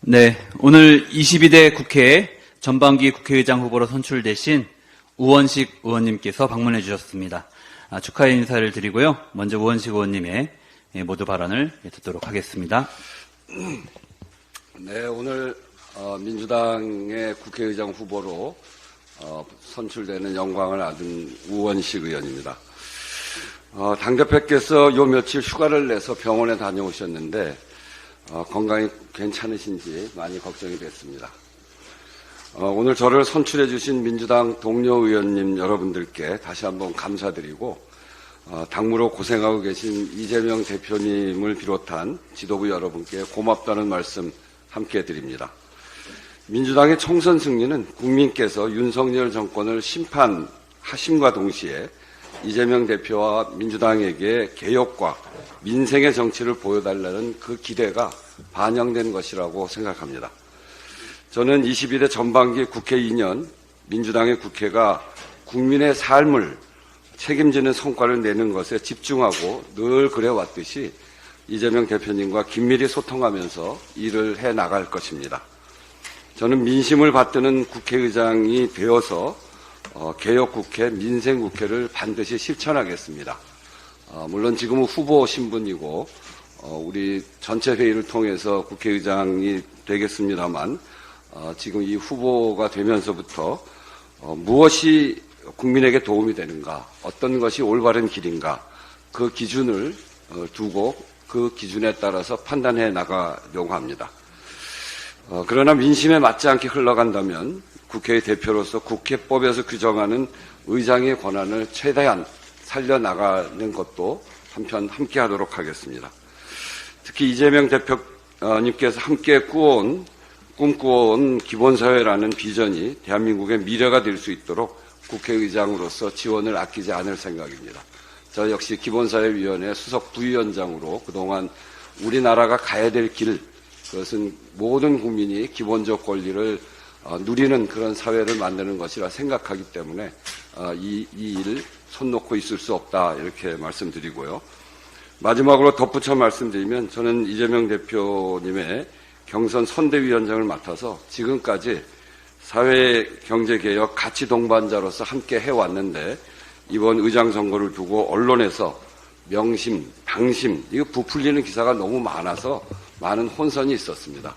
네, 오늘 22대 국회 전반기 국회의장 후보로 선출되신 우원식 의원님께서 방문해 주셨습니다. 축하의 인사를 드리고요. 먼저 우원식 의원님의 모두 발언을 듣도록 하겠습니다. 네, 오늘 민주당의 국회의장 후보로 선출되는 영광을 얻은 우원식 의원입니다. 당대표께서 요 며칠 휴가를 내서 병원에 다녀오셨는데 건강이 괜찮으신지 많이 걱정이 됐습니다. 오늘 저를 선출해 주신 민주당 동료 의원님 여러분들께 다시 한번 감사드리고 당무로 고생하고 계신 이재명 대표님을 비롯한 지도부 여러분께 고맙다는 말씀 함께 드립니다. 민주당의 총선 승리는 국민께서 윤석열 정권을 심판하심과 동시에 이재명 대표와 민주당에게 개혁과 민생의 정치를 보여달라는 그 기대가 반영된 것이라고 생각합니다. 저는 21대 전반기 국회 2년 민주당의 국회가 국민의 삶을 책임지는 성과를 내는 것에 집중하고 늘 그래왔듯이 이재명 대표님과 긴밀히 소통하면서 일을 해나갈 것입니다. 저는 민심을 받드는 국회의장이 되어서 개혁국회, 민생국회를 반드시 실천하겠습니다. 물론 지금은 후보 신분이고 우리 전체 회의를 통해서 국회의장이 되겠습니다만 지금 이 후보가 되면서부터 무엇이 국민에게 도움이 되는가, 어떤 것이 올바른 길인가, 그 기준을 두고 그 기준에 따라서 판단해 나가려고 합니다. 그러나 민심에 맞지 않게 흘러간다면 국회의 대표로서 국회법에서 규정하는 의장의 권한을 최대한 살려나가는 것도 한편 함께 하도록 하겠습니다. 특히 이재명 대표님께서 함께 꿈꾸어온 기본사회라는 비전이 대한민국의 미래가 될 수 있도록 국회의장으로서 지원을 아끼지 않을 생각입니다. 저 역시 기본사회위원회 수석 부위원장으로 그동안 우리나라가 가야 될 길, 그것은 모든 국민이 기본적 권리를 누리는 그런 사회를 만드는 것이라 생각하기 때문에 이 일 손 놓고 있을 수 없다 이렇게 말씀드리고요. 마지막으로 덧붙여 말씀드리면 저는 이재명 대표님의 경선 선대위원장을 맡아서 지금까지 사회경제개혁 가치 동반자로서 함께 해왔는데 이번 의장 선거를 두고 언론에서 명심, 당심, 이거 부풀리는 기사가 너무 많아서 많은 혼선이 있었습니다.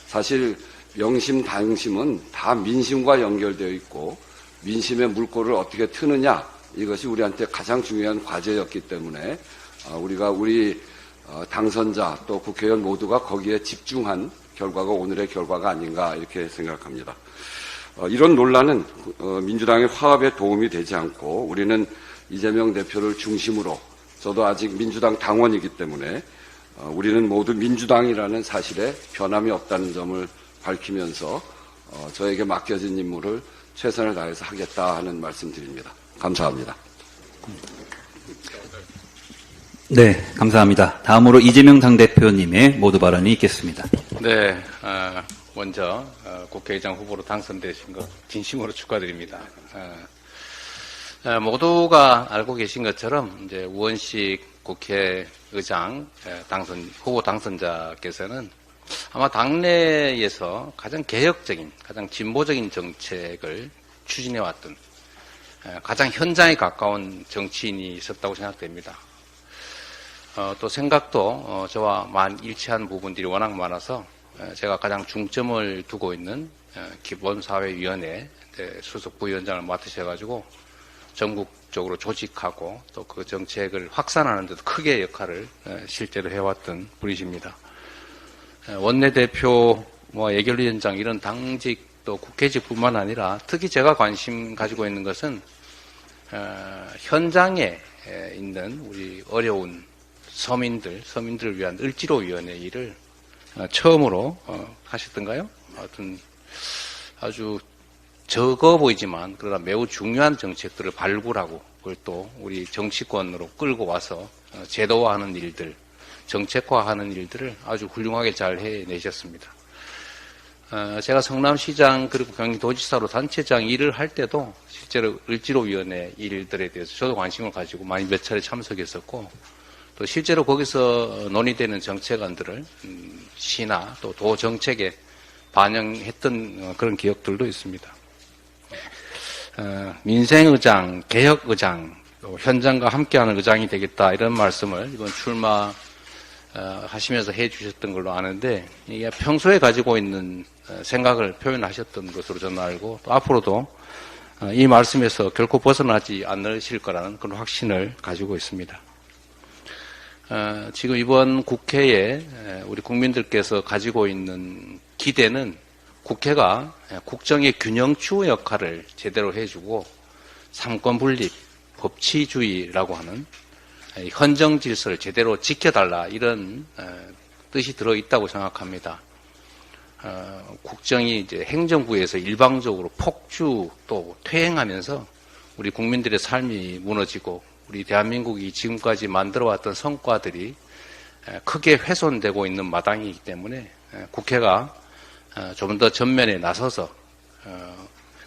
사실 명심, 당심은 다 민심과 연결되어 있고 민심의 물꼬를 어떻게 트느냐 이것이 우리한테 가장 중요한 과제였기 때문에 우리가 우리 당선자 또 국회의원 모두가 거기에 집중한 결과가 오늘의 결과가 아닌가 이렇게 생각합니다. 이런 논란은 민주당의 화합에 도움이 되지 않고 우리는 이재명 대표를 중심으로 저도 아직 민주당 당원이기 때문에 우리는 모두 민주당이라는 사실에 변함이 없다는 점을 밝히면서 저에게 맡겨진 임무를 최선을 다해서 하겠다 하는 말씀드립니다. 감사합니다. 네, 감사합니다. 다음으로 이재명 당대표님의 모두 발언이 있겠습니다. 네, 먼저 국회의장 후보로 당선되신 것 진심으로 축하드립니다. 모두가 알고 계신 것처럼 이제 우원식 국회의장 후보 당선자께서는 아마 당내에서 가장 개혁적인, 가장 진보적인 정책을 추진해왔던 가장 현장에 가까운 정치인이 있었다고 생각됩니다. 또 생각도 저와 일치한 부분들이 워낙 많아서 제가 가장 중점을 두고 있는 기본사회위원회 수석 부위원장을 맡으셔가지고 전국적으로 조직하고 또 그 정책을 확산하는 데도 크게 역할을 실제로 해왔던 분이십니다. 원내대표, 예결위원장 이런 당직 또 국회직뿐만 아니라 특히 제가 관심 가지고 있는 것은 현장에 있는 우리 어려운 서민들을 위한 을지로위원회 일을 처음으로 하셨던가요? 하여튼 아주 적어 보이지만 그러나 매우 중요한 정책들을 발굴하고 그걸 또 우리 정치권으로 끌고 와서 제도화하는 일들, 정책화하는 일들을 아주 훌륭하게 잘 해내셨습니다. 제가 성남시장 그리고 경기도지사로 단체장 일을 할 때도 실제로 을지로위원회 일들에 대해서 저도 관심을 가지고 많이 몇 차례 참석했었고 또 실제로 거기서 논의되는 정책안들을 시나 또 도 정책에 반영했던 그런 기억들도 있습니다. 민생의장, 개혁의장, 또 현장과 함께하는 의장이 되겠다 이런 말씀을 이번 출마 하시면서 해주셨던 걸로 아는데 이게 평소에 가지고 있는 생각을 표현하셨던 것으로 저는 알고 또 앞으로도 이 말씀에서 결코 벗어나지 않으실 거라는 그런 확신을 가지고 있습니다. 지금 이번 국회에 우리 국민들께서 가지고 있는 기대는 국회가 국정의 균형추 역할을 제대로 해주고 삼권분립, 법치주의라고 하는 헌정 질서를 제대로 지켜달라 이런 뜻이 들어있다고 생각합니다. 국정이 이제 행정부에서 일방적으로 폭주 또 퇴행하면서 우리 국민들의 삶이 무너지고 우리 대한민국이 지금까지 만들어왔던 성과들이 크게 훼손되고 있는 마당이기 때문에 국회가 좀 더 전면에 나서서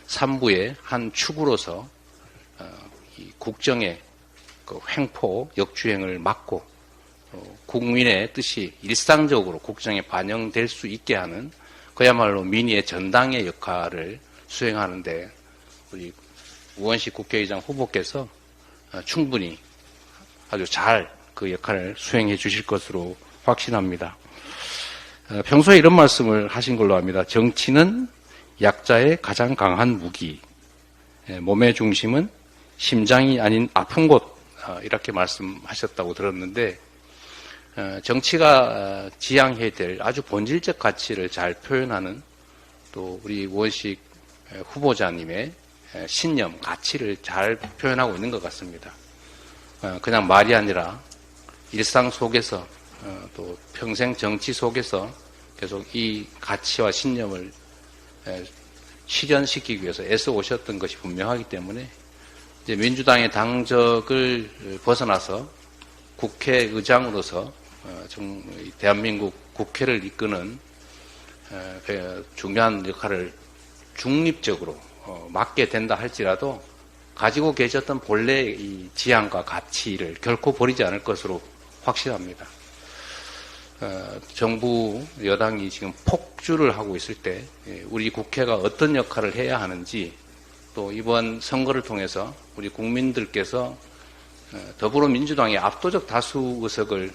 삼부의 한 축으로서 이 국정의 그 횡포 역주행을 막고 국민의 뜻이 일상적으로 국정에 반영될 수 있게 하는 그야말로 민의의 전당의 역할을 수행하는데 우리 우원식 국회의장 후보께서 충분히 아주 잘 그 역할을 수행해 주실 것으로 확신합니다. 평소에 이런 말씀을 하신 걸로 압니다. 정치는 약자의 가장 강한 무기, 몸의 중심은 심장이 아닌 아픈 곳, 이렇게 말씀하셨다고 들었는데 정치가 지향해야 될 아주 본질적 가치를 잘 표현하는 또 우리 우원식 후보자님의 신념, 가치를 잘 표현하고 있는 것 같습니다. 그냥 말이 아니라 일상 속에서 또 평생 정치 속에서 계속 이 가치와 신념을 실현시키기 위해서 애써 오셨던 것이 분명하기 때문에 이제 민주당의 당적을 벗어나서 국회의장으로서 대한민국 국회를 이끄는 중요한 역할을 중립적으로 맡게 된다 할지라도 가지고 계셨던 본래의 이 지향과 가치를 결코 버리지 않을 것으로 확신합니다. 정부 여당이 지금 폭주를 하고 있을 때 우리 국회가 어떤 역할을 해야 하는지 또 이번 선거를 통해서 우리 국민들께서 더불어민주당의 압도적 다수 의석을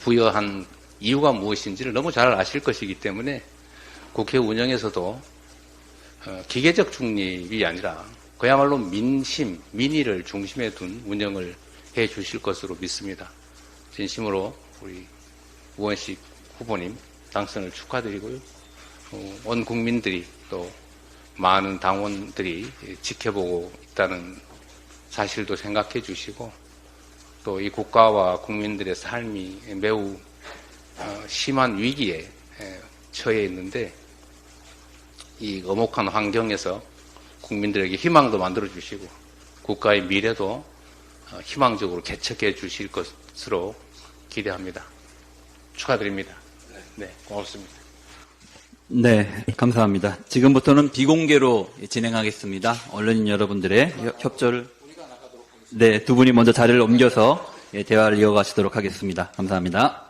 부여한 이유가 무엇인지를 너무 잘 아실 것이기 때문에 국회 운영에서도 기계적 중립이 아니라 그야말로 민심, 민의를 중심에 둔 운영을 해 주실 것으로 믿습니다. 진심으로 우리 우원식 후보님 당선을 축하드리고요. 온 국민들이 또 많은 당원들이 지켜보고 있다는 사실도 생각해 주시고 또 이 국가와 국민들의 삶이 매우 심한 위기에 처해 있는데 이 엄혹한 환경에서 국민들에게 희망도 만들어 주시고 국가의 미래도 희망적으로 개척해 주실 것으로 기대합니다. 축하드립니다. 네, 고맙습니다. 네, 감사합니다. 지금부터는 비공개로 진행하겠습니다. 언론인 여러분들의 협조를 네, 두 분이 먼저 자리를 옮겨서 대화를 이어가시도록 하겠습니다. 감사합니다.